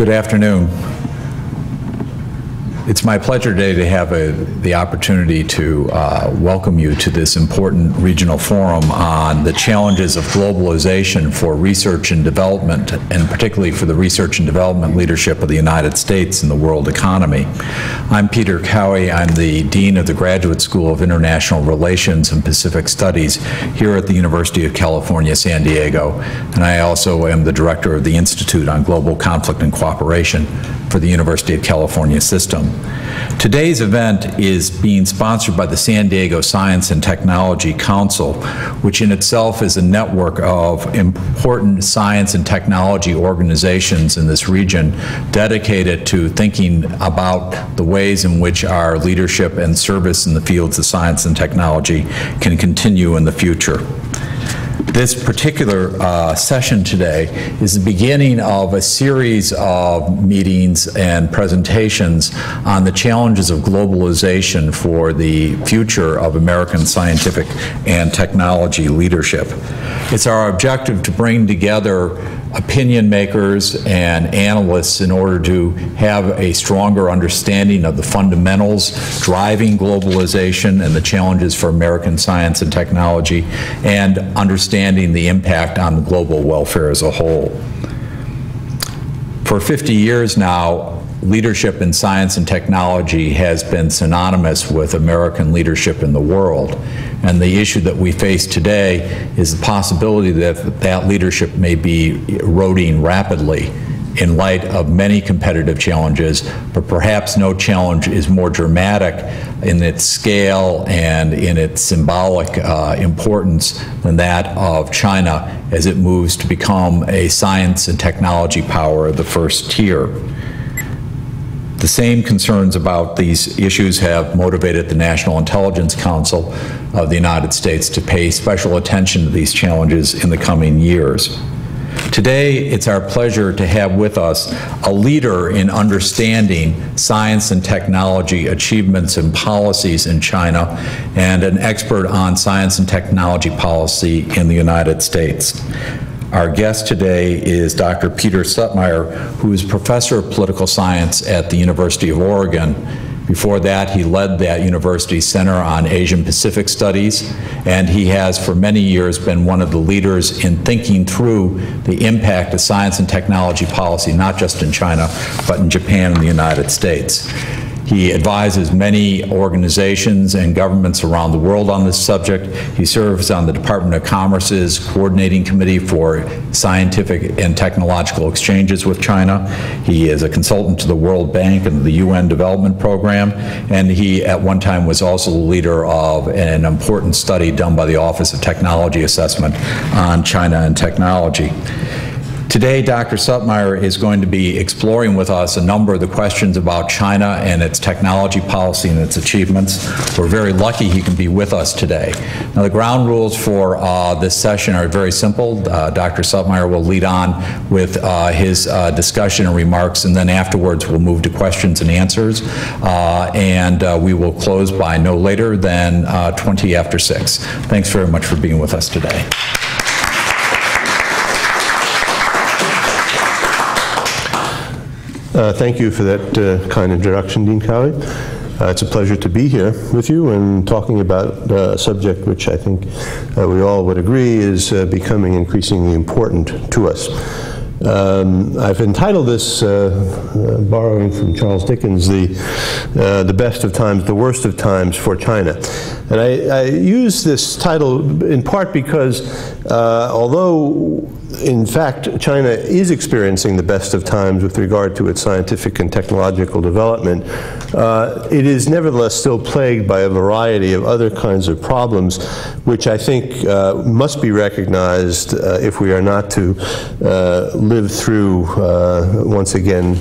Good afternoon. It's my pleasure today to have the opportunity to welcome you to this important regional forum on the challenges of globalization for research and development, and particularly for the research and development leadership of the United States in the world economy. I'm Peter Cowie. I'm the Dean of the Graduate School of International Relations and Pacific Studies here at the University of California, San Diego, and I also am the Director of the Institute on Global Conflict and Cooperation for the University of California System. Today's event is being sponsored by the San Diego Science and Technology Council, which in itself is a network of important science and technology organizations in this region dedicated to thinking about the ways in which our leadership and service in the fields of science and technology can continue in the future. This particular session today is the beginning of a series of meetings and presentations on the challenges of globalization for the future of American scientific and technology leadership. It's our objective to bring together opinion makers and analysts in order to have a stronger understanding of the fundamentals driving globalization and the challenges for American science and technology, and understanding the impact on the global welfare as a whole. For 50 years now, leadership in science and technology has been synonymous with American leadership in the world. And the issue that we face today is the possibility that that leadership may be eroding rapidly in light of many competitive challenges, but perhaps no challenge is more dramatic in its scale and in its symbolic importance than that of China as it moves to become a science and technology power of the first tier. The same concerns about these issues have motivated the National Intelligence Council of the United States to pay special attention to these challenges in the coming years. Today, it's our pleasure to have with us a leader in understanding science and technology achievements and policies in China, and an expert on science and technology policy in the United States. Our guest today is Dr. Peter Suttmeyer, who is professor of political science at the University of Oregon. Before that, he led that university's Center on Asian Pacific Studies, and he has for many years been one of the leaders in thinking through the impact of science and technology policy, not just in China, but in Japan and the United States. He advises many organizations and governments around the world on this subject. He serves on the Department of Commerce's Coordinating Committee for Scientific and Technological Exchanges with China. He is a consultant to the World Bank and the UN Development Program, and he at one time was also the leader of an important study done by the Office of Technology Assessment on China and technology. Today, Dr. Suttmeyer is going to be exploring with us a number of the questions about China and its technology policy and its achievements. We're very lucky he can be with us today. Now, the ground rules for this session are very simple. Dr. Suttmeyer will lead on with his discussion and remarks, and then afterwards we'll move to questions and answers, and we will close by no later than 20 after 6. Thanks very much for being with us today. Thank you for that kind introduction, Dean Cowie. It's a pleasure to be here with you and talking about a subject which I think we all would agree is becoming increasingly important to us. I've entitled this, borrowing from Charles Dickens, the best of times, the worst of times for China. And I use this title in part because although in fact China is experiencing the best of times with regard to its scientific and technological development, it is nevertheless still plagued by a variety of other kinds of problems which I think must be recognized if we are not to live through, once again,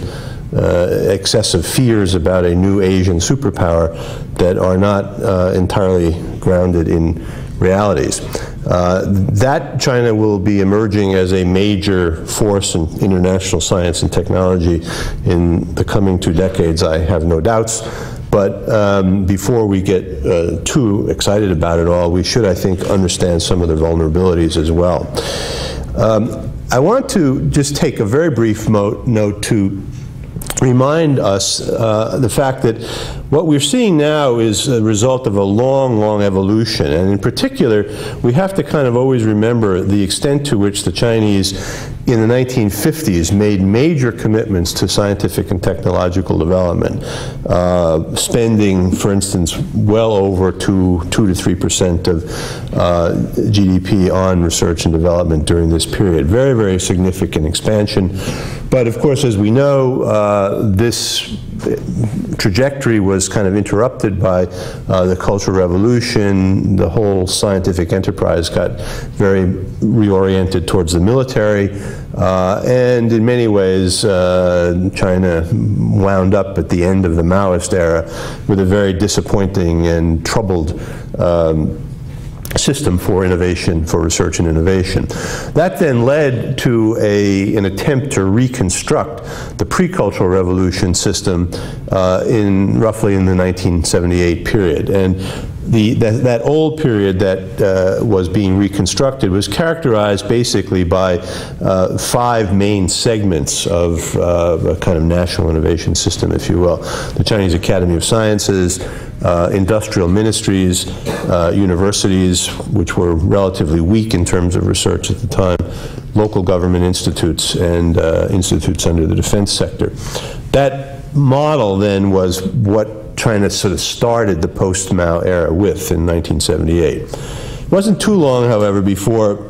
excessive fears about a new Asian superpower that are not entirely grounded in realities. That China will be emerging as a major force in international science and technology in the coming 2 decades, I have no doubts. But before we get too excited about it all, we should, I think, understand some of the vulnerabilities as well. I want to just take a very brief note to remind us the fact that what we're seeing now is a result of a long, long evolution. And in particular, we have to kind of always remember the extent to which the Chinese in the 1950s made major commitments to scientific and technological development, spending, for instance, well over 2 to 3% of GDP on research and development during this period. Very, very significant expansion. But of course, as we know, this trajectory was kind of interrupted by the Cultural Revolution. The whole scientific enterprise got very reoriented towards the military, and in many ways China wound up at the end of the Maoist era with a very disappointing and troubled system for innovation, for research and innovation. That then led to an attempt to reconstruct the pre-Cultural Revolution system roughly in the 1978 period. And that old period that was being reconstructed was characterized basically by 5 main segments of a kind of national innovation system, if you will. The Chinese Academy of Sciences, industrial ministries, universities, which were relatively weak in terms of research at the time, local government institutes, and institutes under the defense sector. That model then was what China sort of started the post-Mao era with in 1978. It wasn't too long, however, before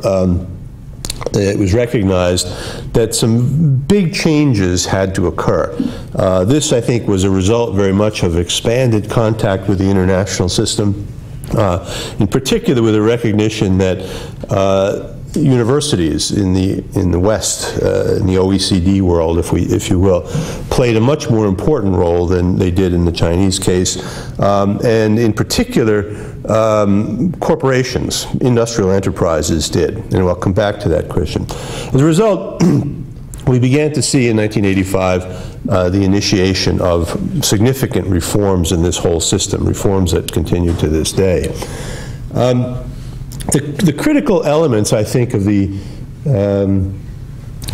it was recognized that some big changes had to occur. This, I think, was a result very much of expanded contact with the international system, in particular with a recognition that universities in the West, in the OECD world, if you will, played a much more important role than they did in the Chinese case, and in particular, corporations, industrial enterprises did, and I'll come back to that question. As a result, we began to see in 1985 the initiation of significant reforms in this whole system, reforms that continue to this day. The critical elements, I think, of the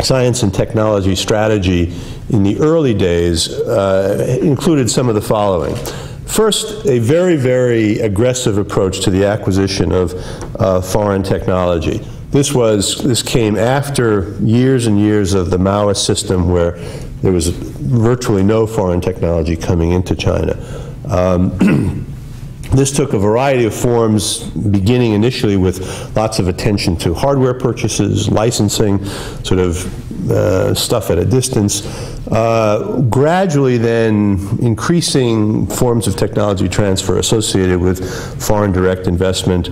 science and technology strategy in the early days included some of the following. First, a very, very aggressive approach to the acquisition of foreign technology. This came after years and years of the Maoist system where there was virtually no foreign technology coming into China. This took a variety of forms, beginning initially with lots of attention to hardware purchases, licensing, sort of stuff at a distance. Gradually then increasing forms of technology transfer associated with foreign direct investment,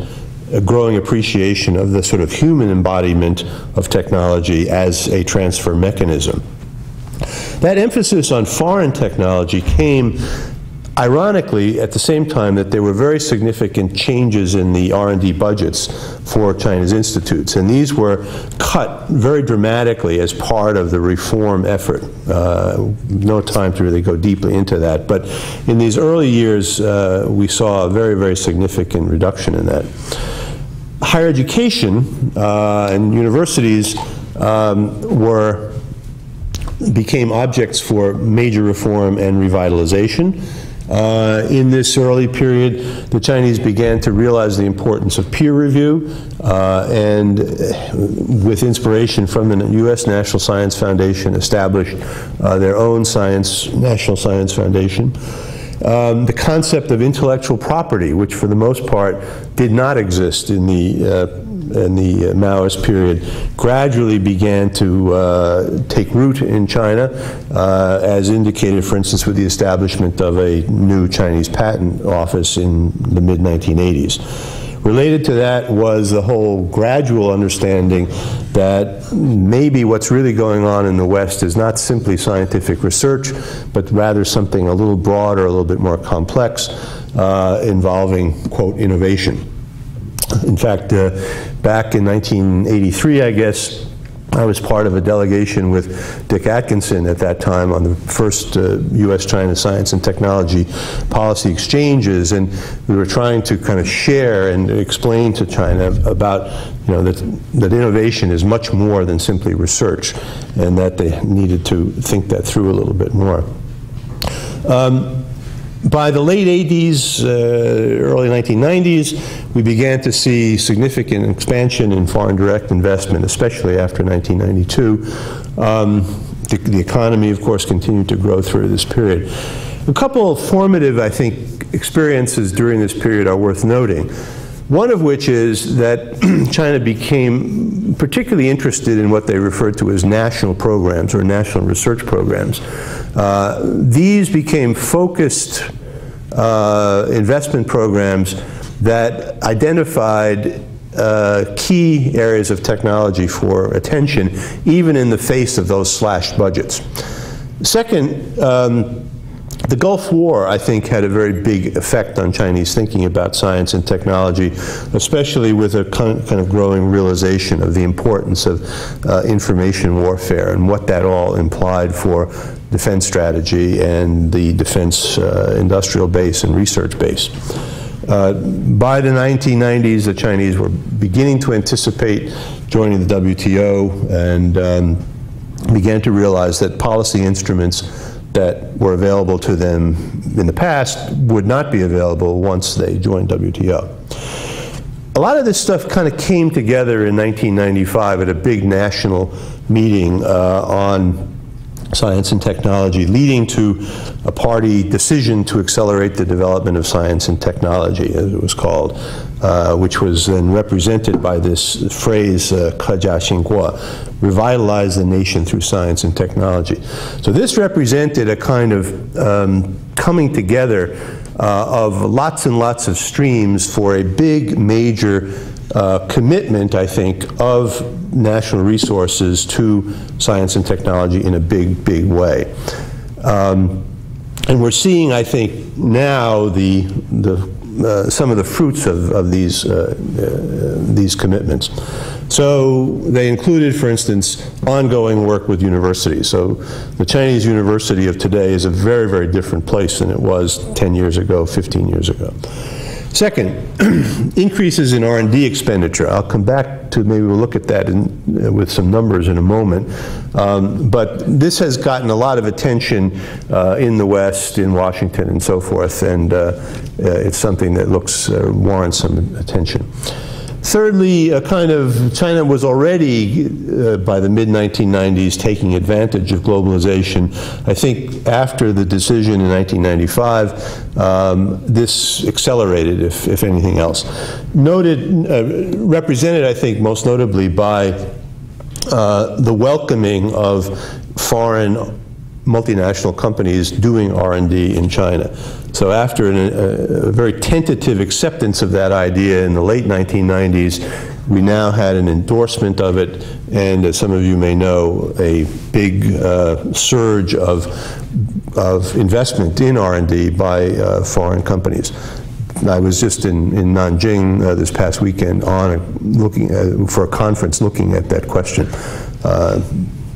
a growing appreciation of the sort of human embodiment of technology as a transfer mechanism. That emphasis on foreign technology came ironically at the same time that there were very significant changes in the R&D budgets for China's institutes, and these were cut very dramatically as part of the reform effort. No time to really go deeply into that, but in these early years we saw a very, very significant reduction in that. Higher education and universities became objects for major reform and revitalization. In this early period, the Chinese began to realize the importance of peer review, and with inspiration from the U.S. National Science Foundation, established their own National Science Foundation. The concept of intellectual property, which for the most part did not exist in the Maoist period, gradually began to take root in China, as indicated, for instance, with the establishment of a new Chinese patent office in the mid-1980s. Related to that was the whole gradual understanding that maybe what's really going on in the West is not simply scientific research, but rather something a little broader, a little bit more complex, involving, quote, innovation. In fact, back in 1983, I guess, I was part of a delegation with Dick Atkinson at that time on the first U.S.-China science and technology policy exchanges, and we were trying to kind of share and explain to China about, that innovation is much more than simply research, and that they needed to think that through a little bit more. By the late 80s, early 1990s, we began to see significant expansion in foreign direct investment, especially after 1992. The economy, of course, continued to grow through this period. A couple of formative, I think, experiences during this period are worth noting. One of which is that China became particularly interested in what they referred to as national programs or national research programs. These became focused investment programs that identified key areas of technology for attention, even in the face of those slashed budgets. Second, the Gulf War, I think, had a very big effect on Chinese thinking about science and technology, especially with a kind of growing realization of the importance of information warfare and what that all implied for defense strategy and the defense industrial base and research base. By the 1990s, the Chinese were beginning to anticipate joining the WTO and began to realize that policy instruments that were available to them in the past would not be available once they joined WTO. A lot of this stuff kind of came together in 1995 at a big national meeting on science and technology, leading to a party decision to accelerate the development of science and technology, as it was called, which was then represented by this phrase, 科家兴国, revitalize the nation through science and technology. So this represented a kind of coming together of lots and lots of streams for a big, major commitment, I think, of national resources to science and technology in a big, big way. And we're seeing, I think, now some of the fruits of these commitments. So they included, for instance, ongoing work with universities. So the Chinese university of today is a very, very different place than it was 10 years ago, 15 years ago. Second, increases in R&D expenditure. I'll come back to, maybe we'll look at that with some numbers in a moment. But this has gotten a lot of attention in the West, in Washington and so forth, and it's something that warrants some attention. Thirdly, China was already, by the mid-1990s, taking advantage of globalization. I think after the decision in 1995, this accelerated, if anything else. Represented, I think, most notably by the welcoming of foreign multinational companies doing R&D in China. So after a very tentative acceptance of that idea in the late 1990s, we now had an endorsement of it, and as some of you may know, a big surge of investment in R&D by foreign companies. I was just in Nanjing this past weekend for a conference looking at that question.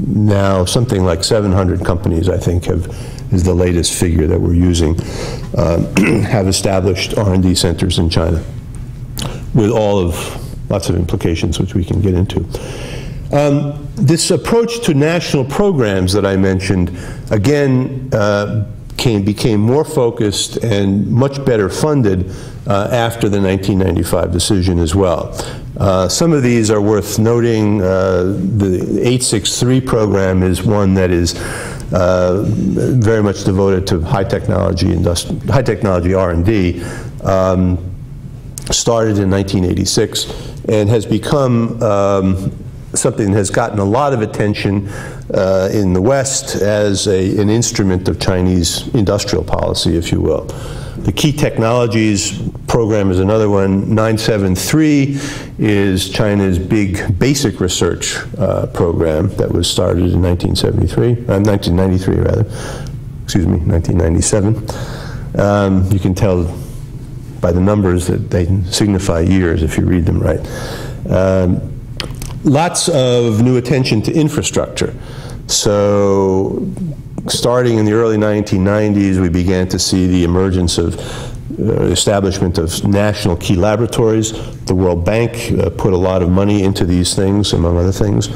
Now something like 700 companies, I think, is the latest figure that we're using, have established R&D centers in China, with lots of implications which we can get into. This approach to national programs that I mentioned, again, became more focused and much better funded after the 1995 decision as well. Some of these are worth noting. The 863 program is one that is very much devoted to high technology R&D. Started in 1986 and has become something that has gotten a lot of attention in the West as an instrument of Chinese industrial policy, if you will. The Key Technologies program is another one. 973 is China's big basic research program that was started in 1993 rather. Excuse me, 1997. You can tell by the numbers that they signify years if you read them right. Lots of new attention to infrastructure. So starting in the early 1990s, we began to see the emergence of establishment of national key laboratories. The World Bank put a lot of money into these things, among other things.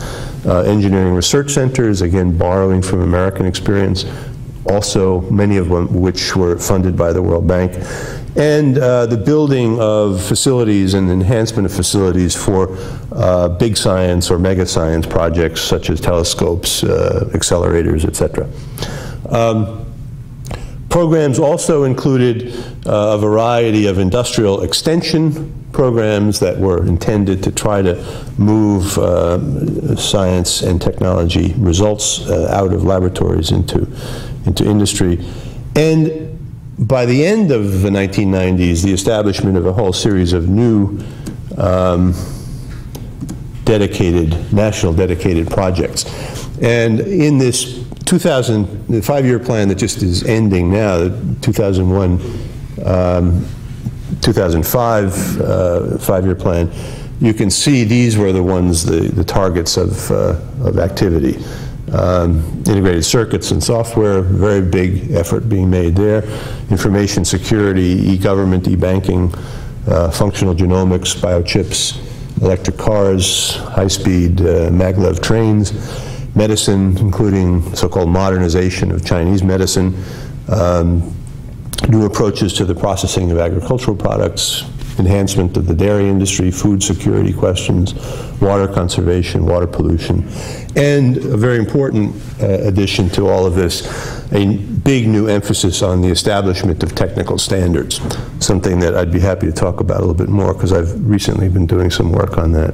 Engineering research centers, again, borrowing from American experience, also many of them which were funded by the World Bank. And the building of facilities and enhancement of facilities for big science or mega science projects such as telescopes, accelerators, etc. Programs also included a variety of industrial extension programs that were intended to try to move science and technology results out of laboratories into industry. And by the end of the 1990s, the establishment of a whole series of new national dedicated projects. And in this the 5-year plan that just is ending now, the 2001, 2005 5-year plan, you can see these were the ones, the targets of activity. Integrated circuits and software, very big effort being made there. Information security, e-government, e-banking, functional genomics, biochips, electric cars, high-speed maglev trains, medicine, including so-called modernization of Chinese medicine, new approaches to the processing of agricultural products, enhancement of the dairy industry, food security questions, water conservation, water pollution, and a very important addition to all of this, a big new emphasis on the establishment of technical standards, something that I'd be happy to talk about a little bit more because I've recently been doing some work on that.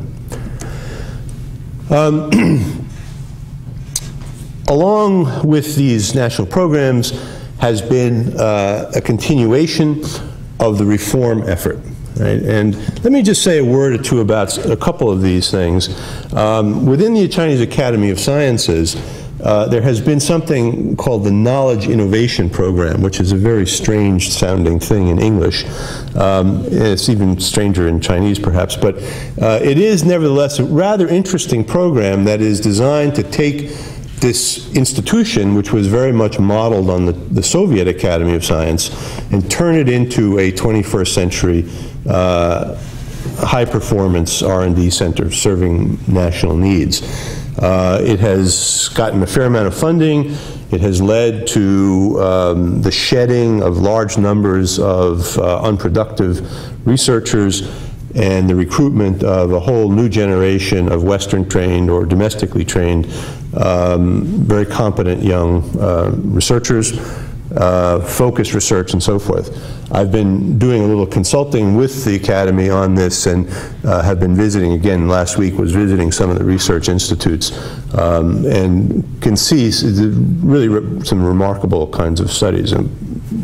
Along with these national programs has been a continuation of the reform effort. Right? And let me just say a word or two about a couple of these things. Within the Chinese Academy of Sciences, there has been something called the Knowledge Innovation Program, which is a very strange sounding thing in English. It's even stranger in Chinese, perhaps, but it is nevertheless a rather interesting program that is designed to take this institution, which was very much modeled on the Soviet Academy of Science, and turn it into a 21st century high-performance R&D center serving national needs. It has gotten a fair amount of funding. It has led to the shedding of large numbers of unproductive researchers and the recruitment of a whole new generation of Western-trained or domestically trained, very competent young researchers, focused research, and so forth. I've been doing a little consulting with the Academy on this and have been visiting, again, last week was visiting some of the research institutes and can see really some remarkable kinds of studies. And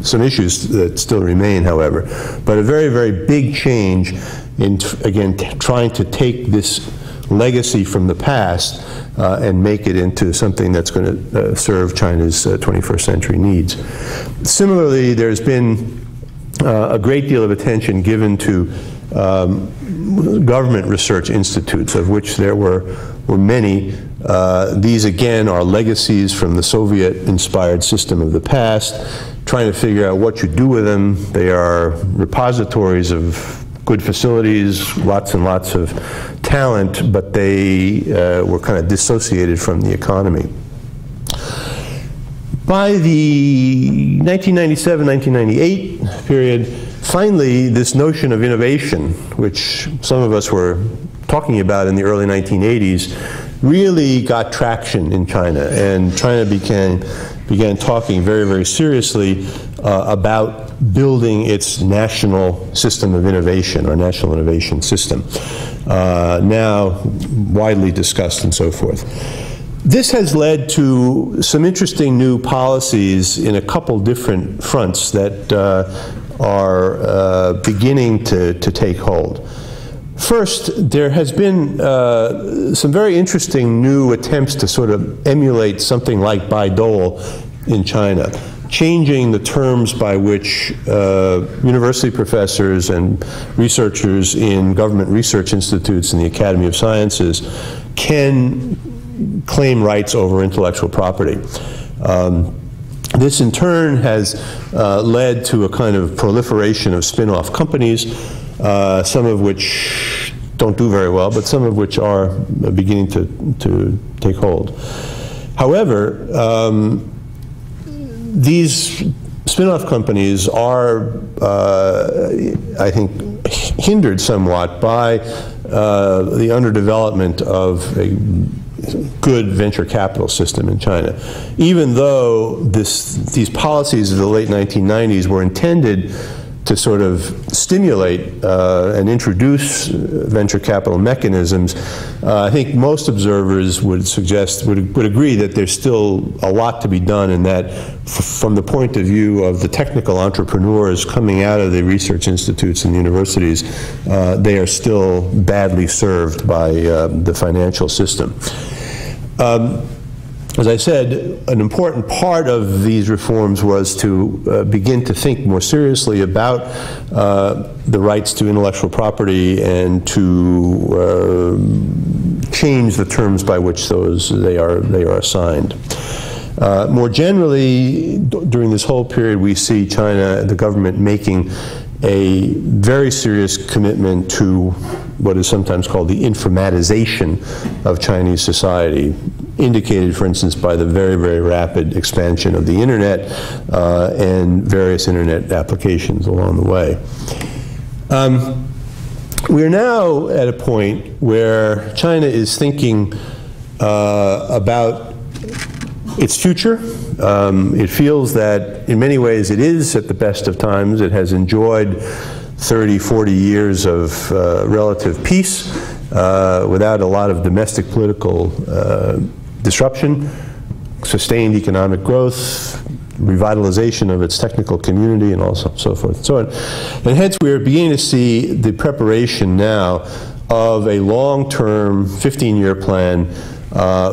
some issues that still remain, however, but a very, very big change in, again, trying to take this legacy from the past and make it into something that's going to serve China's 21st century needs. Similarly, there's been a great deal of attention given to government research institutes, of which there were many. These, again, are legacies from the Soviet-inspired system of the past, trying to figure out what you do with them. They are repositories of good facilities, lots and lots of talent, but they were kind of dissociated from the economy. By the 1997-1998 period, finally, this notion of innovation, which some of us were talking about in the early 1980s, really got traction in China, and China began talking very, very seriously about building its national system of innovation, or national innovation system, now widely discussed and so forth. This has led to some interesting new policies in a couple different fronts that are beginning to take hold. First, there has been some very interesting new attempts to sort of emulate something like Baidou in China. changing the terms by which university professors and researchers in government research institutes and the Academy of Sciences can claim rights over intellectual property. This in turn has led to a kind of proliferation of spin-off companies, some of which don't do very well, but some of which are beginning to take hold. However, these spin-off companies are, I think, hindered somewhat by the underdevelopment of a good venture capital system in China. Even though these policies of the late 1990s were intended to sort of stimulate and introduce venture capital mechanisms, I think most observers would agree that there's still a lot to be done, and that from the point of view of the technical entrepreneurs coming out of the research institutes and universities, they are still badly served by the financial system. As I said, an important part of these reforms was to begin to think more seriously about the rights to intellectual property and to change the terms by which they are assigned. More generally, during this whole period, we see China, the government, making a very serious commitment to what is sometimes called the informatization of Chinese society, indicated, for instance, by the very, very rapid expansion of the internet and various internet applications along the way. We are now at a point where China is thinking about its future. It feels that in many ways it is at the best of times. It has enjoyed 30, 40 years of relative peace without a lot of domestic political disruption, sustained economic growth, revitalization of its technical community, and also so forth and so on. And hence we are beginning to see the preparation now of a long-term 15-year plan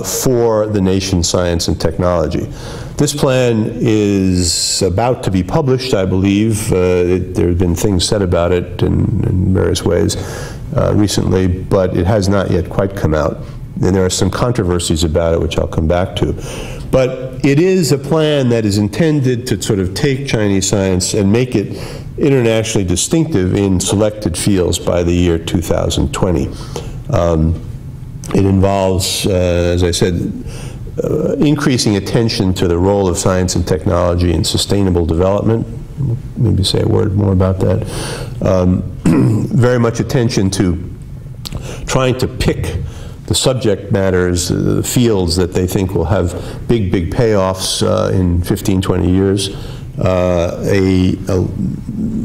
for the nation's science and technology. This plan is about to be published, I believe. There have been things said about it in various ways recently, but it has not yet quite come out. And there are some controversies about it, which I'll come back to. But it is a plan that is intended to sort of take Chinese science and make it internationally distinctive in selected fields by the year 2020. It involves, as I said, increasing attention to the role of science and technology in sustainable development. Maybe say a word more about that. Very much attention to trying to pick the subject matters, the fields that they think will have big, big payoffs in 15, 20 years. A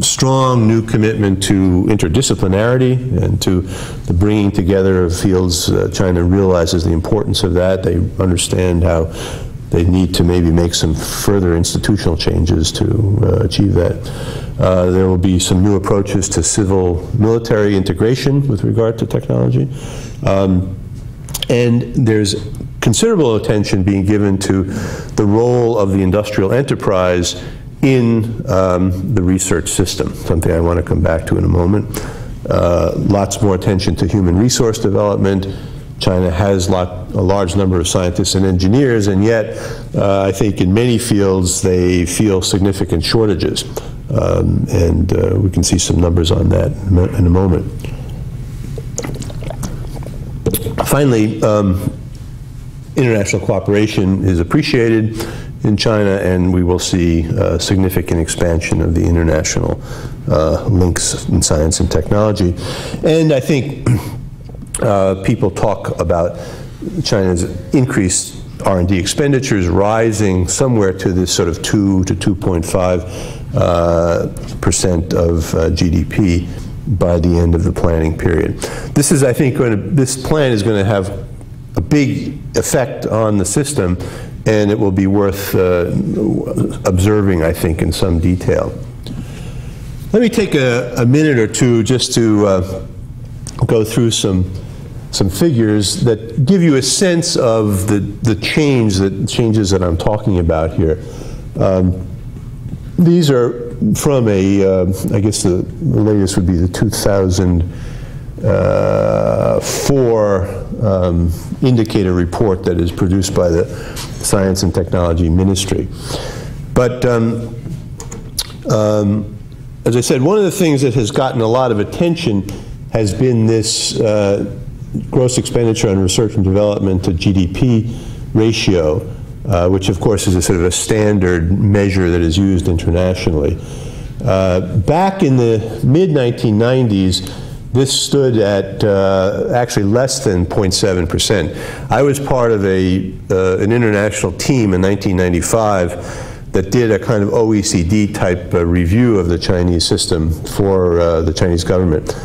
strong new commitment to interdisciplinarity and to the bringing together of fields. China realizes the importance of that. They understand how they need to maybe make some further institutional changes to achieve that. There will be some new approaches to civil-military integration with regard to technology. And there's considerable attention being given to the role of the industrial enterprise in the research system, something I want to come back to in a moment. Lots more attention to human resource development. China has a large number of scientists and engineers, and yet I think in many fields they feel significant shortages. And we can see some numbers on that in a moment. Finally, international cooperation is appreciated in China, and we will see significant expansion of the international links in science and technology. And I think people talk about China's increased R&D expenditures rising somewhere to this sort of 2 to 2.5% of GDP by the end of the planning period. This is, I think, this plan is going to have a big effect on the system, and it will be worth observing, I think, in some detail. Let me take a minute or two just to go through some figures that give you a sense of the changes that I'm talking about here. These are from a, I guess the latest would be the 2004 indicator report that is produced by the Science and Technology Ministry. But as I said, one of the things that has gotten a lot of attention has been this gross expenditure on research and development to GDP ratio, which of course is a sort of a standard measure that is used internationally. Back in the mid-1990s, this stood at actually less than 0.7%. I was part of an international team in 1995 that did a kind of OECD type review of the Chinese system for the Chinese government.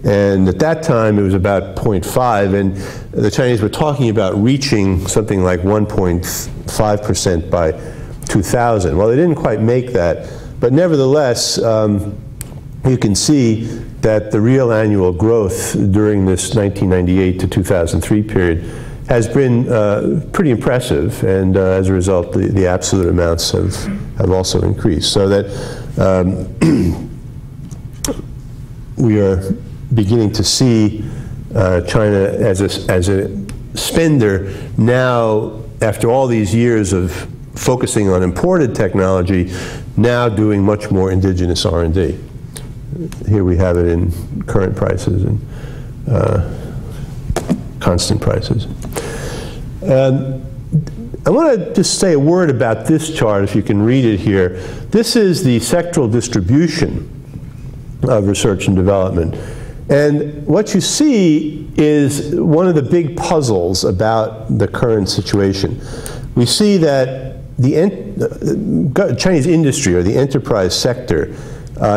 And at that time, it was about 0.5, and the Chinese were talking about reaching something like 1.5% by 2000. Well, they didn't quite make that, but nevertheless, you can see that the real annual growth during this 1998 to 2003 period has been pretty impressive, and as a result, the absolute amounts have also increased. So that we are beginning to see China as a spender now, after all these years of focusing on imported technology, now doing much more indigenous R&D. Here we have it in current prices and constant prices. I want to just say a word about this chart, if you can read it here. This is the sectoral distribution of research and development. And what you see is one of the big puzzles about the current situation. We see that the Chinese industry, or the enterprise sector,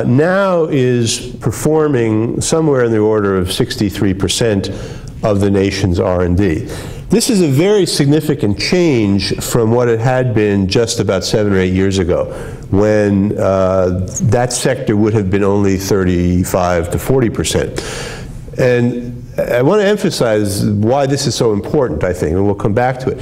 now is performing somewhere in the order of 63% of the nation's R&D. This is a very significant change from what it had been just about 7 or 8 years ago, when that sector would have been only 35 to 40%. And I want to emphasize why this is so important, I think, and we'll come back to it.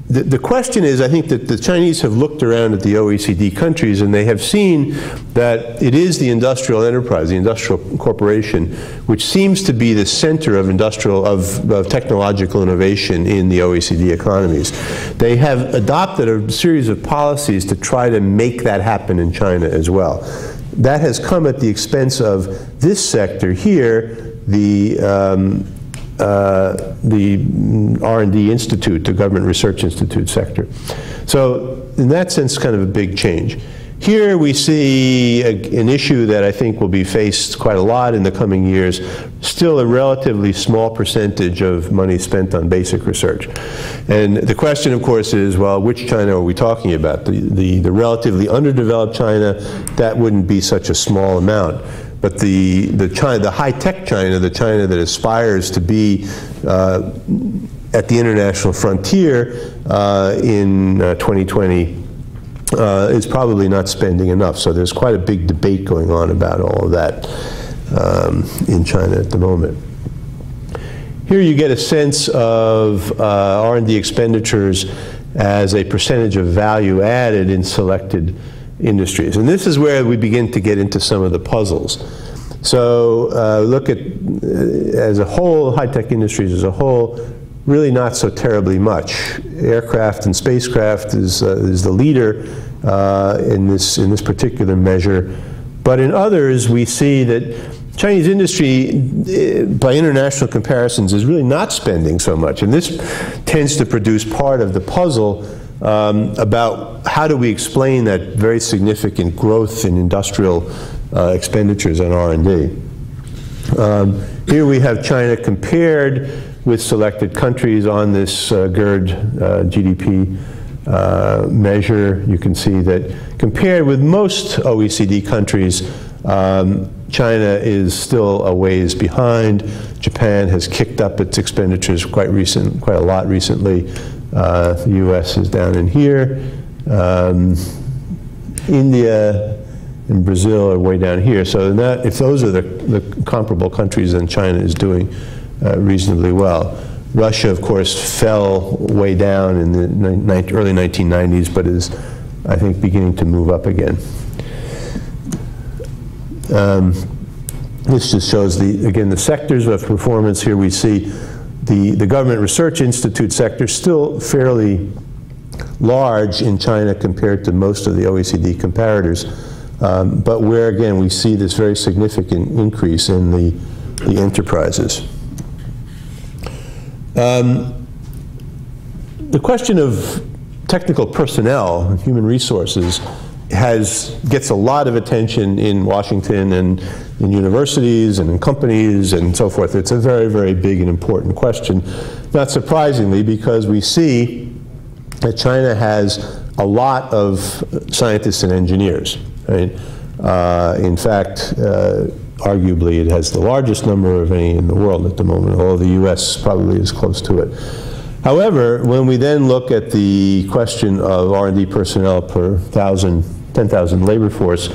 The question is, I think that the Chinese have looked around at the OECD countries and they have seen that it is the industrial enterprise, the industrial corporation, which seems to be the center of technological innovation in the OECD economies. They have adopted a series of policies to try to make that happen in China as well. That has come at the expense of this sector here, the R&D Institute, the Government Research Institute sector. So in that sense, kind of a big change. Here we see an issue that I think will be faced quite a lot in the coming years, still a relatively small percentage of money spent on basic research. And the question, of course, is, well, which China are we talking about? The relatively underdeveloped China, that wouldn't be such a small amount. But the high-tech China, the China that aspires to be at the international frontier in 2020, is probably not spending enough. So there's quite a big debate going on about all of that in China at the moment. Here you get a sense of R&D expenditures as a percentage of value added in selected industries. And this is where we begin to get into some of the puzzles. So look at, as a whole, high-tech industries as a whole, really not so terribly much. Aircraft and spacecraft is the leader in this particular measure. But in others, we see that Chinese industry, by international comparisons, is really not spending so much. And this tends to produce part of the puzzle about how do we explain that very significant growth in industrial expenditures on R&D. Here we have China compared with selected countries on this GERD GDP measure. You can see that compared with most OECD countries, China is still a ways behind. Japan has kicked up its expenditures quite a lot recently. The US is down in here. India and Brazil are way down here. So if those are the comparable countries, then China is doing reasonably well. Russia, of course, fell way down in the early 1990s, but is, I think, beginning to move up again. This just shows, again, the sectors of performance. Here we see the government research institute sector still fairly large in China compared to most of the OECD comparators, but where, again, we see this very significant increase in the enterprises. The question of technical personnel, human resources, gets a lot of attention in Washington and in universities and in companies and so forth. It's a very, very big and important question. Not surprisingly, because we see that China has a lot of scientists and engineers, right? In fact, arguably it has the largest number of any in the world at the moment, although the US probably is close to it. However, when we then look at the question of R&D personnel per 10,000 labor force,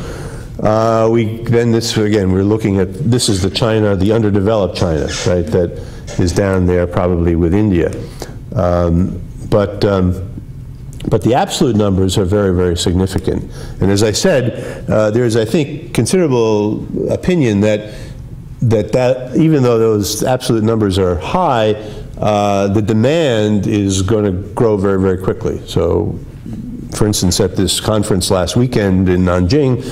we're looking at, this is the China, the underdeveloped China, right, that is down there probably with India. But the absolute numbers are very, very significant. And as I said, there's, I think, considerable opinion that even though those absolute numbers are high, the demand is going to grow very, very quickly. So, for instance, at this conference last weekend in Nanjing,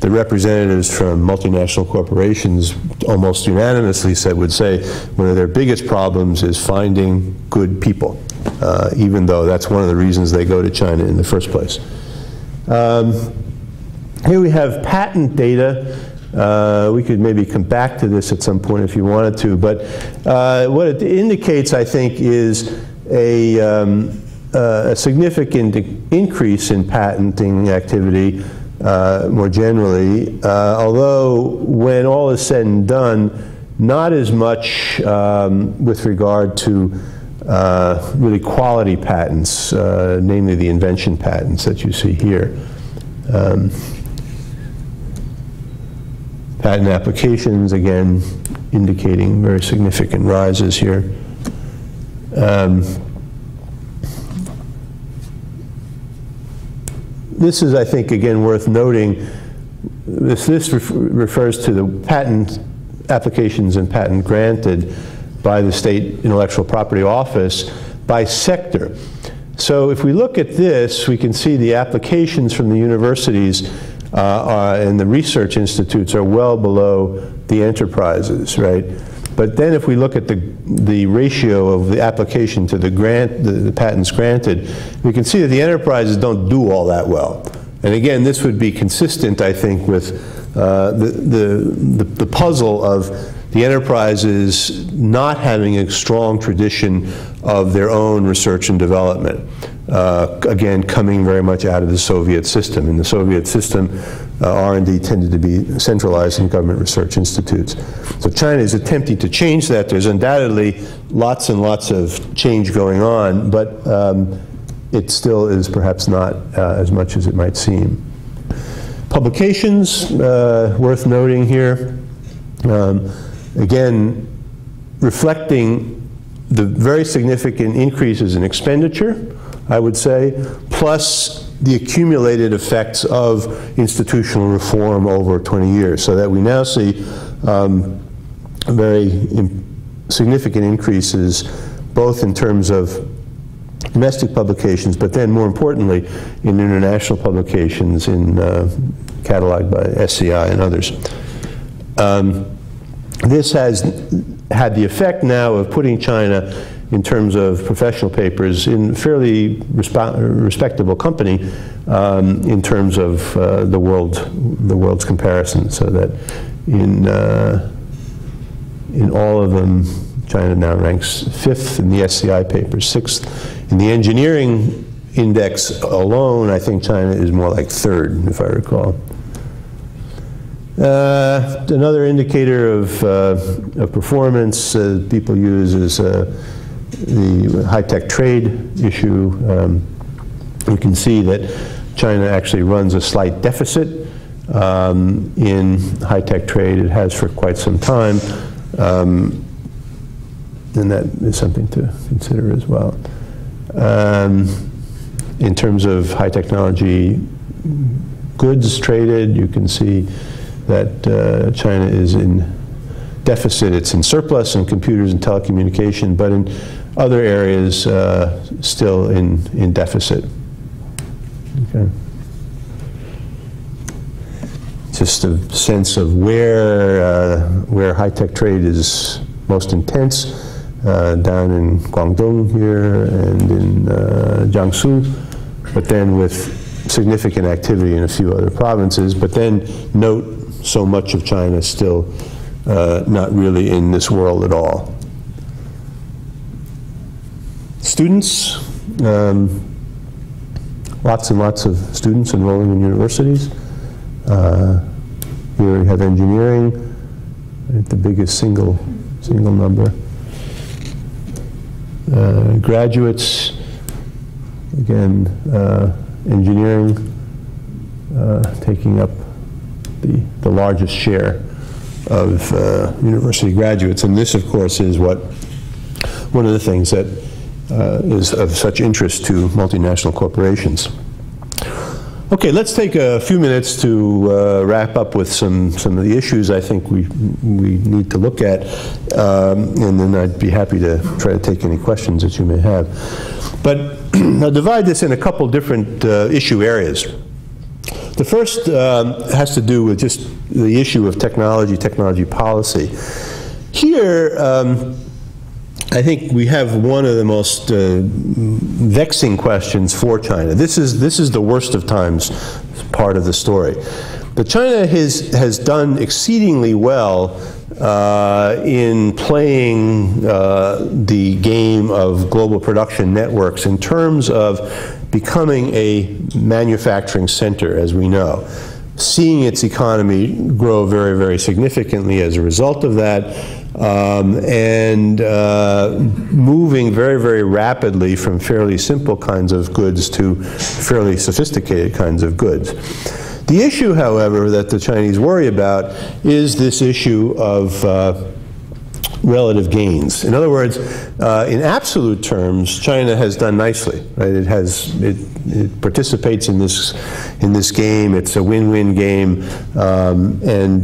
the representatives from multinational corporations almost unanimously would say one of their biggest problems is finding good people, even though that's one of the reasons they go to China in the first place. Here we have patent data. We could maybe come back to this at some point if you wanted to, but what it indicates, I think, is a significant increase in patenting activity more generally, although when all is said and done, not as much with regard to really quality patents, namely the invention patents that you see here. Patent applications, again, indicating very significant rises here. This is, I think, again, worth noting. This refers to the patent applications and patent granted by the State Intellectual Property Office by sector. So if we look at this, we can see the applications from the universities and the research institutes are well below the enterprises, right? But then if we look at the ratio of the application to the patents granted, we can see that the enterprises don't do all that well. And again, this would be consistent, I think, with the puzzle of the enterprises not having a strong tradition of their own research and development. Again, coming very much out of the Soviet system. In the Soviet system, R&D tended to be centralized in government research institutes. So China is attempting to change that. There's undoubtedly lots and lots of change going on, but it still is perhaps not as much as it might seem. Publications, worth noting here. Again, reflecting the very significant increases in expenditure, I would say, plus the accumulated effects of institutional reform over 20 years, so that we now see very significant increases, both in terms of domestic publications, but then more importantly, in international publications cataloged by SCI and others. This has had the effect now of putting China, in terms of professional papers, in a fairly respectable company in terms of the world's comparison. So that in all of them, China now ranks 5th in the SCI papers, 6th. In the engineering index alone, I think China is more like 3rd, if I recall. Another indicator of performance people use is the high-tech trade issue. You can see that China actually runs a slight deficit in high-tech trade. It has for quite some time, and that is something to consider as well. In terms of high technology goods traded, you can see that China is in deficit. It's in surplus in computers and telecommunication, but in other areas still in deficit. Okay. Just a sense of where high-tech trade is most intense, down in Guangdong here and in Jiangsu, but then with significant activity in a few other provinces. But then note, so much of China is still not really in this world at all. Students, lots and lots of students enrolling in universities. Here we have engineering, the biggest single number. Graduates, again, engineering taking up the largest share of university graduates. And this, of course, is one of the things that is of such interest to multinational corporations. Okay, let's take a few minutes to wrap up with some of the issues I think we need to look at, and then I'd be happy to try to take any questions that you may have. But I'll divide this in a couple different issue areas. The first has to do with just the issue of technology policy. Here, I think we have one of the most vexing questions for China. This is the worst of times part of the story. But China has done exceedingly well in playing the game of global production networks in terms of becoming a manufacturing center, as we know. Seeing its economy grow very, very significantly as a result of that, and moving very, very rapidly from fairly simple kinds of goods to fairly sophisticated kinds of goods. The issue, however, that the Chinese worry about is this issue of relative gains. In other words, in absolute terms, China has done nicely, right? It participates in this game. It's a win-win game, and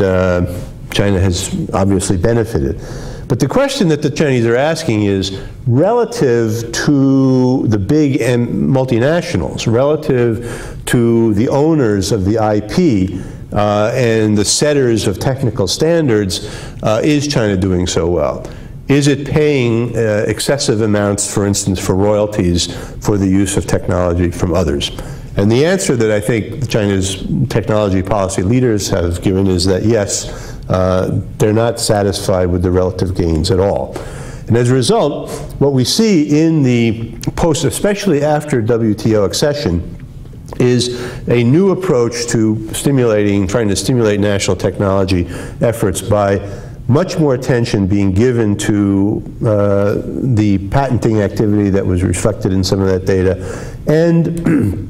China has obviously benefited. But the question that the Chinese are asking is, relative to the big multinationals, relative to the owners of the IP, and the setters of technical standards, is China doing so well? Is it paying excessive amounts, for instance, for royalties for the use of technology from others? And the answer that I think China's technology policy leaders have given is that yes, they're not satisfied with the relative gains at all. And as a result, what we see in the post, especially after WTO accession, is a new approach to trying to stimulate national technology efforts by much more attention being given to the patenting activity that was reflected in some of that data, and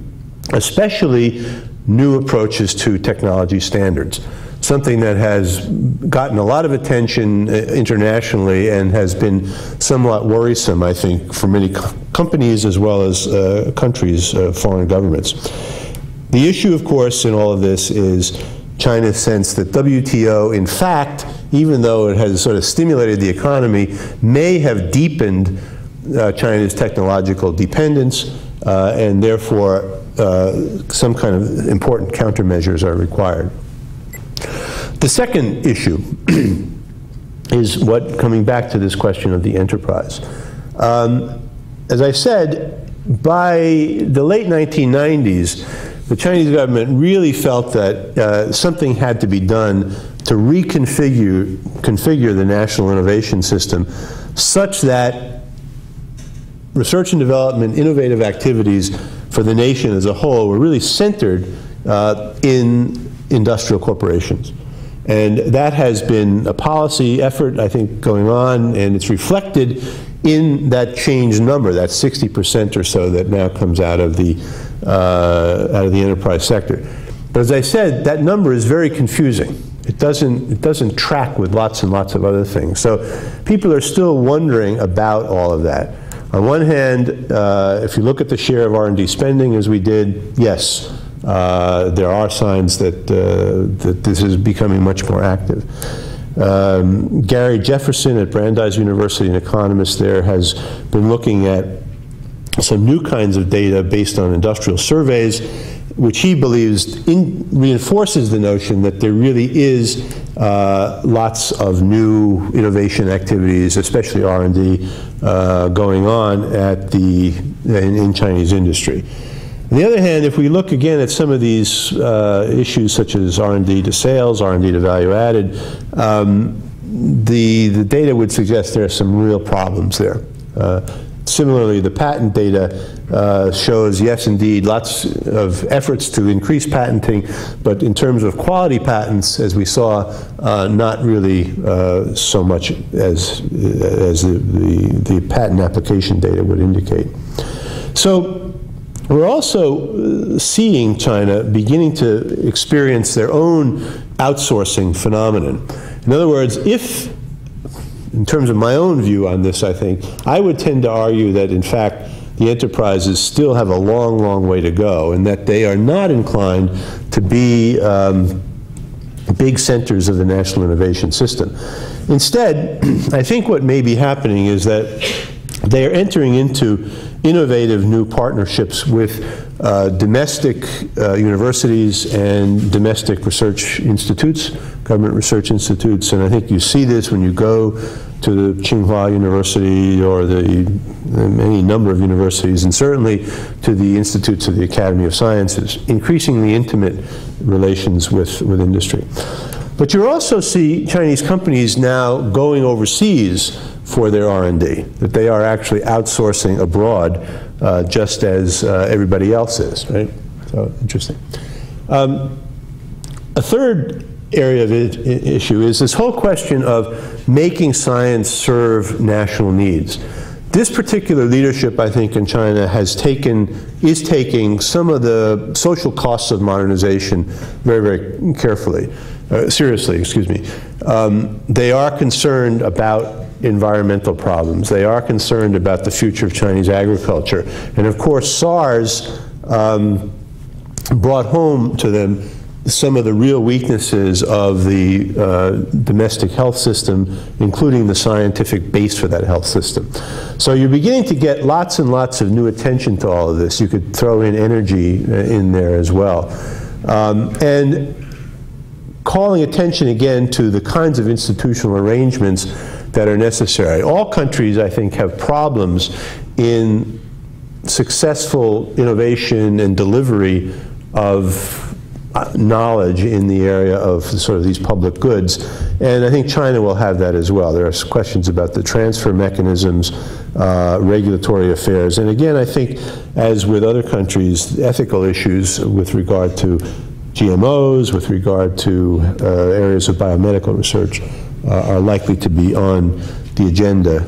especially new approaches to technology standards. Something that has gotten a lot of attention internationally and has been somewhat worrisome, I think, for many companies as well as countries, foreign governments. The issue, of course, in all of this is China's sense that WTO, in fact, even though it has sort of stimulated the economy, may have deepened China's technological dependence, and therefore some kind of important countermeasures are required. The second issue is coming back to this question of the enterprise. As I said, by the late 1990s, the Chinese government really felt that something had to be done to configure the national innovation system such that research and development, innovative activities for the nation as a whole were really centered in industrial corporations. And that has been a policy effort, I think, going on, and it's reflected in that change number, that 60% or so that now comes out of the enterprise sector. But as I said, that number is very confusing. It doesn't track with lots and lots of other things. So people are still wondering about all of that. On one hand, if you look at the share of R&D spending as we did, yes, there are signs that, that this is becoming much more active. Gary Jefferson at Brandeis University, an economist there, has been looking at some new kinds of data based on industrial surveys, which he believes reinforces the notion that there really is lots of new innovation activities, especially R&D, going on at in Chinese industry. On the other hand, if we look again at some of these issues such as R&D to sales, R&D to value added, the data would suggest there are some real problems there. Similarly, the patent data shows, yes, indeed, lots of efforts to increase patenting, but in terms of quality patents, as we saw, not really so much as the patent application data would indicate. So we're also seeing China beginning to experience their own outsourcing phenomenon. In other words, in terms of my own view on this, I think, I would tend to argue that, in fact, the enterprises still have a long, long way to go, and that they are not inclined to be big centers of the national innovation system. Instead, I think what may be happening is that they are entering into innovative new partnerships with domestic universities and domestic research institutes, government research institutes, and I think you see this when you go to the Tsinghua University or any number of universities, and certainly to the institutes of the Academy of Sciences, increasingly intimate relations with industry. But you also see Chinese companies now going overseas for their R&D, that they are actually outsourcing abroad just as everybody else is, right? So, interesting. A third area of issue is this whole question of making science serve national needs. This particular leadership, I think, in China is taking some of the social costs of modernization very, very carefully, seriously, excuse me. They are concerned about environmental problems. They are concerned about the future of Chinese agriculture. And of course, SARS brought home to them some of the real weaknesses of the domestic health system, including the scientific base for that health system. So you're beginning to get lots and lots of new attention to all of this. You could throw in energy in there as well. And calling attention again to the kinds of institutional arrangements that are necessary. All countries, I think, have problems in successful innovation and delivery of knowledge in the area of sort of these public goods, and I think China will have that as well. There are questions about the transfer mechanisms, regulatory affairs, and again, I think, as with other countries, ethical issues with regard to GMOs, with regard to areas of biomedical research are likely to be on the agenda,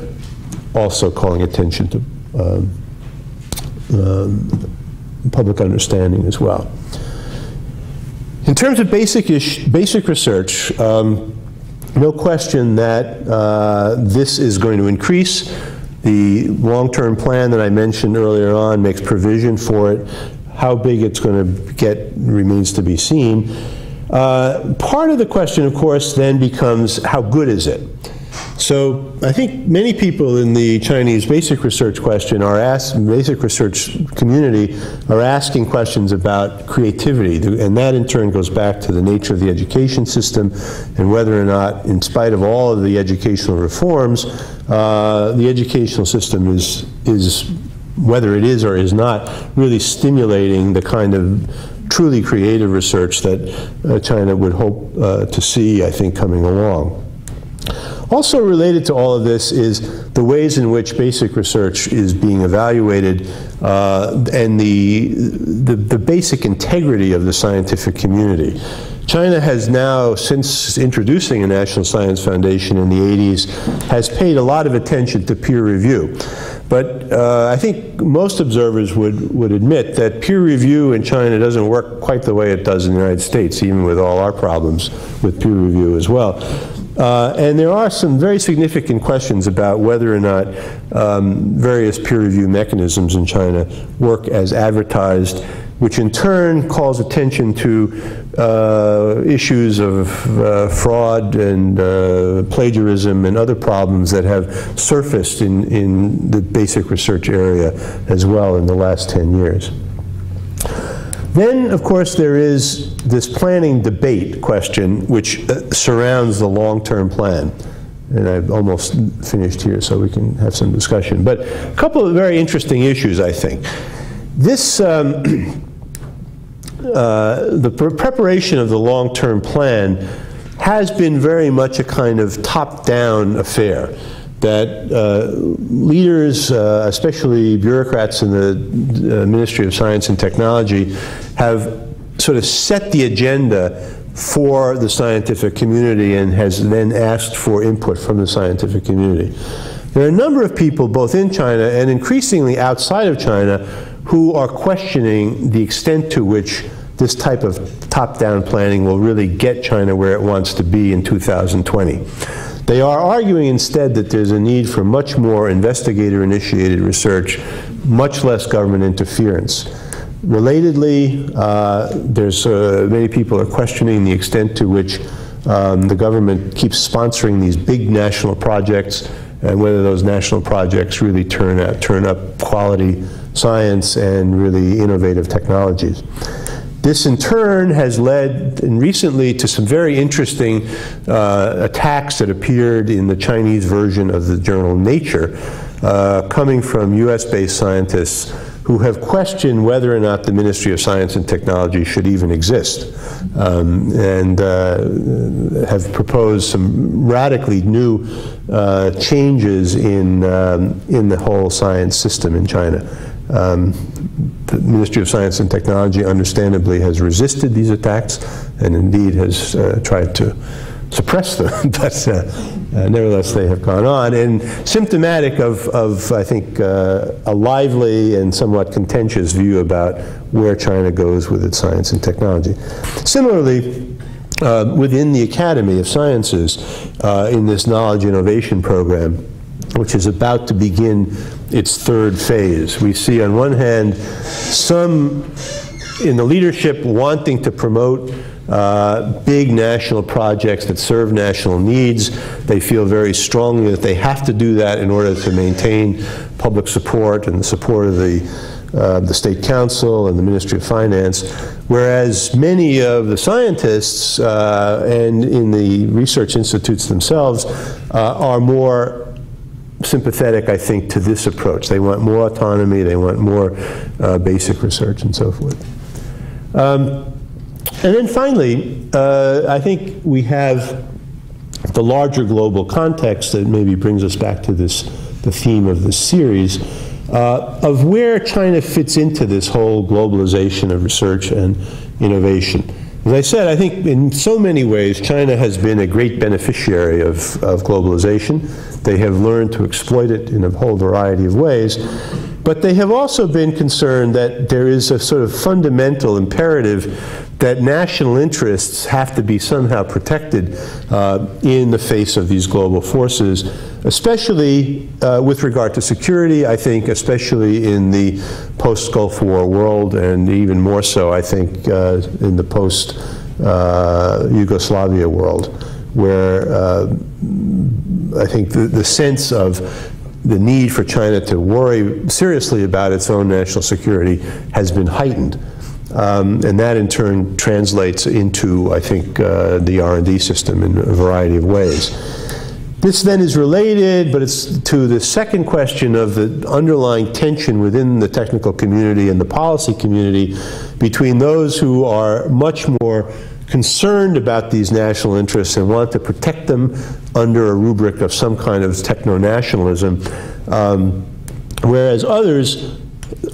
also calling attention to public understanding as well. In terms of basic research, no question that this is going to increase. The long-term plan that I mentioned earlier on makes provision for it. How big it's going to get remains to be seen. Part of the question, of course, then becomes how good is it? So I think many people in the Chinese basic research basic research community are asking questions about creativity, and that in turn goes back to the nature of the education system and whether or not, in spite of all of the educational reforms, the educational system is, whether it is or is not, really stimulating the kind of truly creative research that China would hope to see, I think, coming along. Also related to all of this is the ways in which basic research is being evaluated and the basic integrity of the scientific community. China has now, since introducing a National Science Foundation in the 80s, has paid a lot of attention to peer review. But I think most observers would admit that peer review in China doesn't work quite the way it does in the United States, even with all our problems with peer review as well. And there are some very significant questions about whether or not various peer review mechanisms in China work as advertised, which in turn calls attention to issues of fraud and plagiarism and other problems that have surfaced in the basic research area as well in the last 10 years. Then, of course, there is this planning debate question which surrounds the long-term plan. And I've almost finished here so we can have some discussion. But a couple of very interesting issues, I think. This, the preparation of the long-term plan has been very much a kind of top-down affair, that leaders, especially bureaucrats in the Ministry of Science and Technology, have sort of set the agenda for the scientific community and has then asked for input from the scientific community. There are a number of people, both in China and increasingly outside of China, who are questioning the extent to which this type of top-down planning will really get China where it wants to be in 2020. They are arguing instead that there's a need for much more investigator-initiated research, much less government interference. Relatedly, many people are questioning the extent to which the government keeps sponsoring these big national projects and whether those national projects really turn up quality science and really innovative technologies. This in turn has led recently to some very interesting attacks that appeared in the Chinese version of the journal Nature, coming from US-based scientists who have questioned whether or not the Ministry of Science and Technology should even exist, and have proposed some radically new changes in the whole science system in China. The Ministry of Science and Technology understandably has resisted these attacks and indeed has tried to suppress them, but nevertheless they have gone on, and symptomatic of I think, a lively and somewhat contentious view about where China goes with its science and technology. Similarly, within the Academy of Sciences, in this knowledge innovation program, which is about to begin its third phase, we see on one hand some in the leadership wanting to promote big national projects that serve national needs. They feel very strongly that they have to do that in order to maintain public support and the support of the State Council and the Ministry of Finance, whereas many of the scientists and in the research institutes themselves are more sympathetic, I think, to this approach. They want more autonomy, they want more basic research and so forth. And then finally, I think we have the larger global context that maybe brings us back to the theme of this series, of where China fits into this whole globalization of research and innovation. As I said, I think in so many ways China has been a great beneficiary of globalization. They have learned to exploit it in a whole variety of ways. But they have also been concerned that there is a sort of fundamental imperative that national interests have to be somehow protected in the face of these global forces, especially with regard to security, I think, especially in the post-Gulf War world, and even more so, I think, in the post-Yugoslavia world, where I think the sense of the need for China to worry seriously about its own national security has been heightened. And that in turn translates into, I think, the R&D system in a variety of ways. This then is related, but it's to the second question of the underlying tension within the technical community and the policy community between those who are much more concerned about these national interests and want to protect them under a rubric of some kind of techno-nationalism, whereas others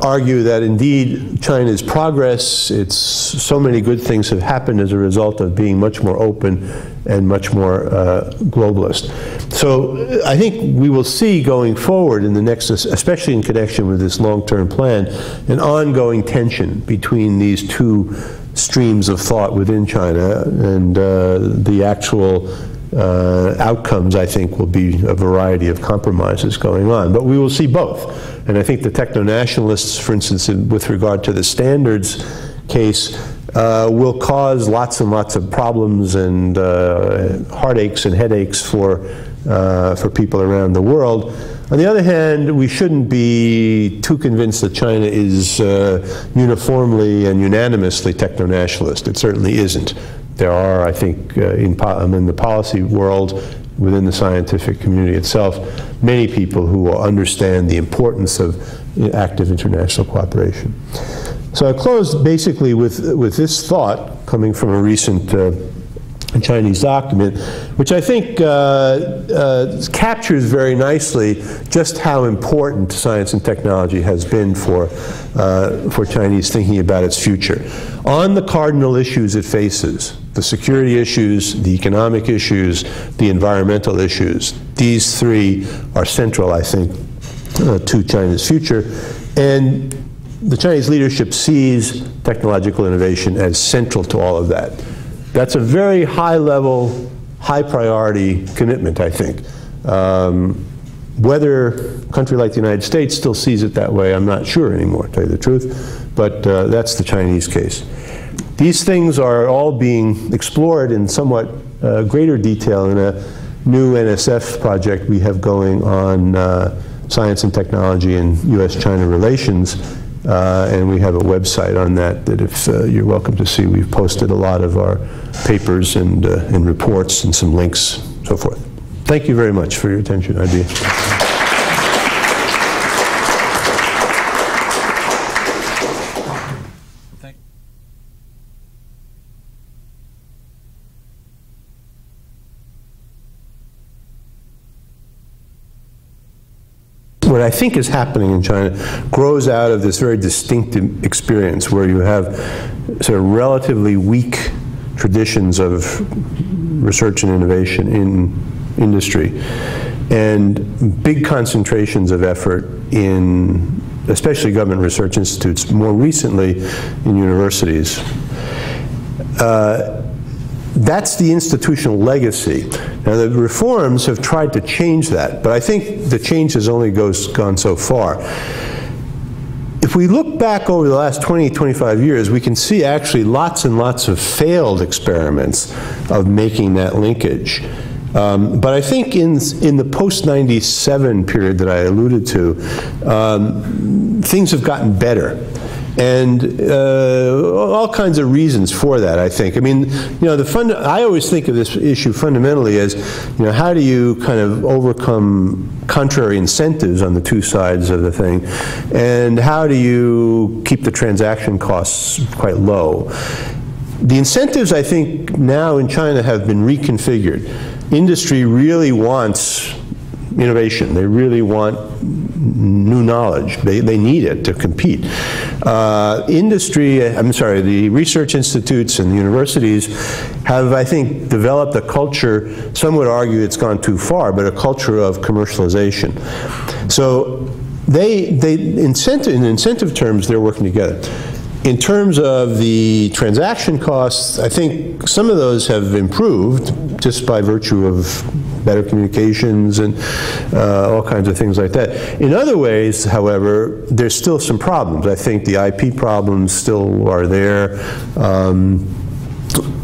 argue that indeed China's progress, so many good things have happened as a result of being much more open and much more globalist. So I think we will see going forward in the next, especially in connection with this long-term plan, an ongoing tension between these two streams of thought within China and the actual outcomes, I think, will be a variety of compromises going on. But we will see both. And I think the techno-nationalists, for instance, with regard to the standards case, will cause lots and lots of problems and heartaches and headaches for people around the world. On the other hand, we shouldn't be too convinced that China is uniformly and unanimously techno-nationalist. It certainly isn't. There are, I think, in the policy world, within the scientific community itself, many people who will understand the importance of active international cooperation. So I closed basically with this thought coming from a recent Chinese document, which I think captures very nicely just how important science and technology has been for Chinese thinking about its future. On the cardinal issues it faces, the security issues, the economic issues, the environmental issues, these three are central, I think, to China's future. And the Chinese leadership sees technological innovation as central to all of that. That's a very high-level, high-priority commitment, I think. Whether a country like the United States still sees it that way, I'm not sure anymore, to tell you the truth. But that's the Chinese case. These things are all being explored in somewhat greater detail in a new NSF project we have going on science and technology and U.S.-China relations. And we have a website on that if you're welcome to see. We've posted a lot of our papers and reports and some links, so forth. Thank you very much for your attention. What I think is happening in China grows out of this very distinctive experience where you have sort of relatively weak traditions of research and innovation in industry and big concentrations of effort in especially government research institutes, more recently in universities. That's the institutional legacy. Now, the reforms have tried to change that, but I think the change has only gone so far. If we look back over the last 20, 25 years, we can see actually lots and lots of failed experiments of making that linkage. But I think in the post-97 period that I alluded to, things have gotten better. And all kinds of reasons for that, I think. I mean, I always think of this issue fundamentally as, how do you kind of overcome contrary incentives on the two sides of the thing, and how do you keep the transaction costs quite low? The incentives, I think, now in China have been reconfigured. Industry really wants innovation. They really want new knowledge. They need it to compete. The research institutes and the universities have, I think, developed a culture, some would argue it's gone too far, but a culture of commercialization. So in incentive terms, they're working together. In terms of the transaction costs, I think some of those have improved just by virtue of better communications and all kinds of things like that. In other ways, however, there's still some problems. I think the IP problems still are there.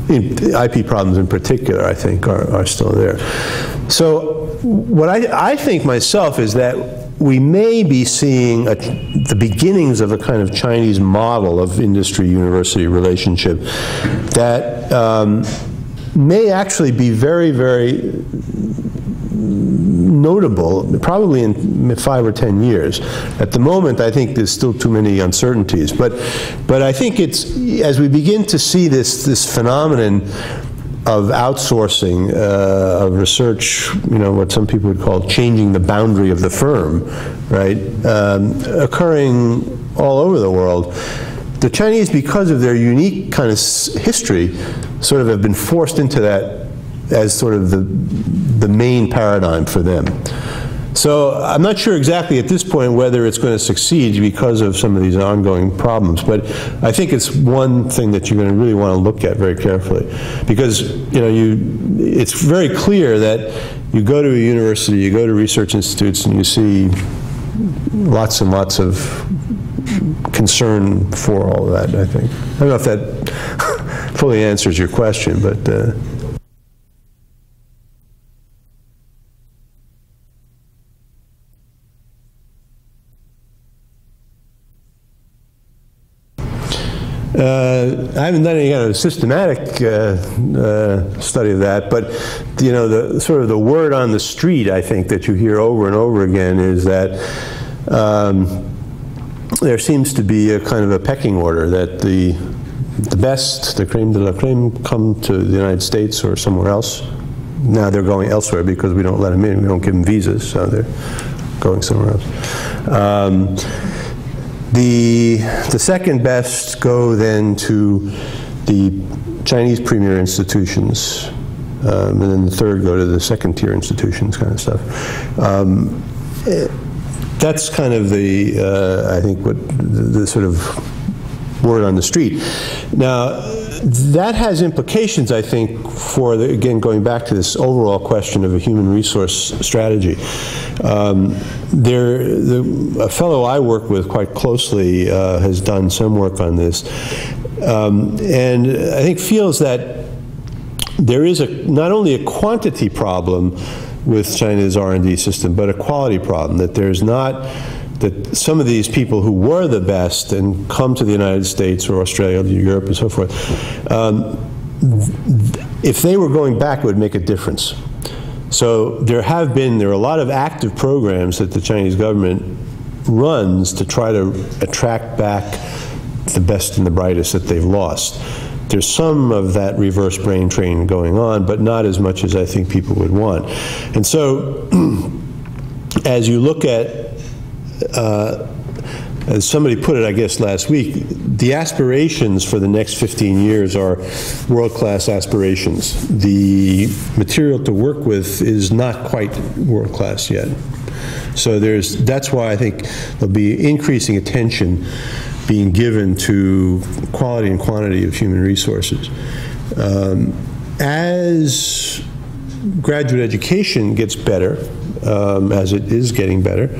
IP problems in particular, I think, are still there. So what I think myself is that we may be seeing the beginnings of a kind of Chinese model of industry-university relationship that may actually be very, very notable, probably in 5 or 10 years. At the moment, I think there's still too many uncertainties. But I think it's, as we begin to see this phenomenon of outsourcing of research, what some people would call changing the boundary of the firm, right, occurring all over the world. The Chinese, because of their unique kind of history, sort of have been forced into that as sort of the main paradigm for them. So I'm not sure exactly at this point whether it's going to succeed because of some of these ongoing problems, but I think it's one thing that you're going to really want to look at very carefully, because it's very clear that you go to a university, you go to research institutes, and you see lots and lots of concern for all of that, I think. I don't know if that fully answers your question, but I haven't done any kind of systematic study of that, but the sort of the word on the street, I think, that you hear over and over again is that there seems to be a kind of a pecking order, that the best, the creme de la creme, come to the United States or somewhere else. Now they're going elsewhere because we don't let them in, we don't give them visas, so they're going somewhere else. The second best go then to the Chinese premier institutions, and then the third go to the second tier institutions, kind of stuff. That's kind of I think what the sort of word on the street. Now, that has implications, I think, for, again, going back to this overall question of a human resource strategy. A fellow I work with quite closely has done some work on this, and I think feels that there is not only a quantity problem with China's R&D system, but a quality problem, that there's not, that some of these people who were the best and come to the United States or Australia or Europe and so forth, if they were going back, it would make a difference. So there are a lot of active programs that the Chinese government runs to try to attract back the best and the brightest that they've lost. There's some of that reverse brain training going on, but not as much as I think people would want. And so as you look at, as somebody put it, I guess, last week, the aspirations for the next 15 years are world-class aspirations. The material to work with is not quite world-class yet. So that's why I think there'll be increasing attention being given to quality and quantity of human resources. As graduate education gets better, as it is getting better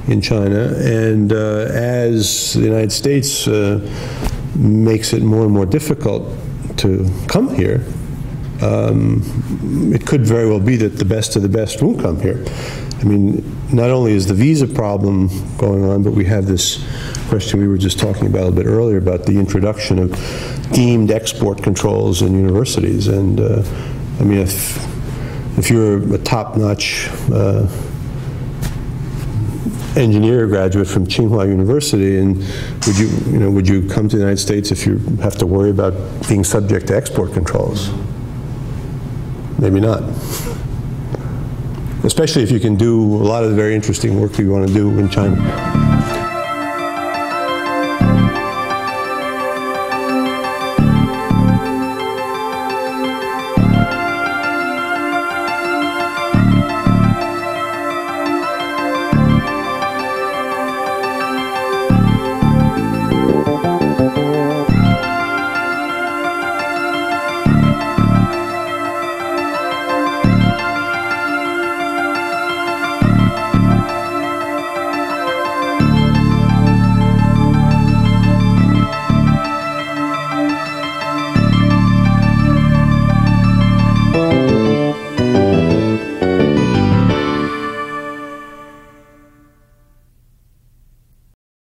in China, and as the United States makes it more and more difficult to come here, it could very well be that the best of the best won't come here. I mean, not only is the visa problem going on, but we have this question we were just talking about a little bit earlier about the introduction of deemed export controls in universities. And I mean, if you're a top-notch engineer graduate from Tsinghua University, and would you come to the United States if you have to worry about being subject to export controls? Maybe not. Especially if you can do a lot of the very interesting work you want to do in China.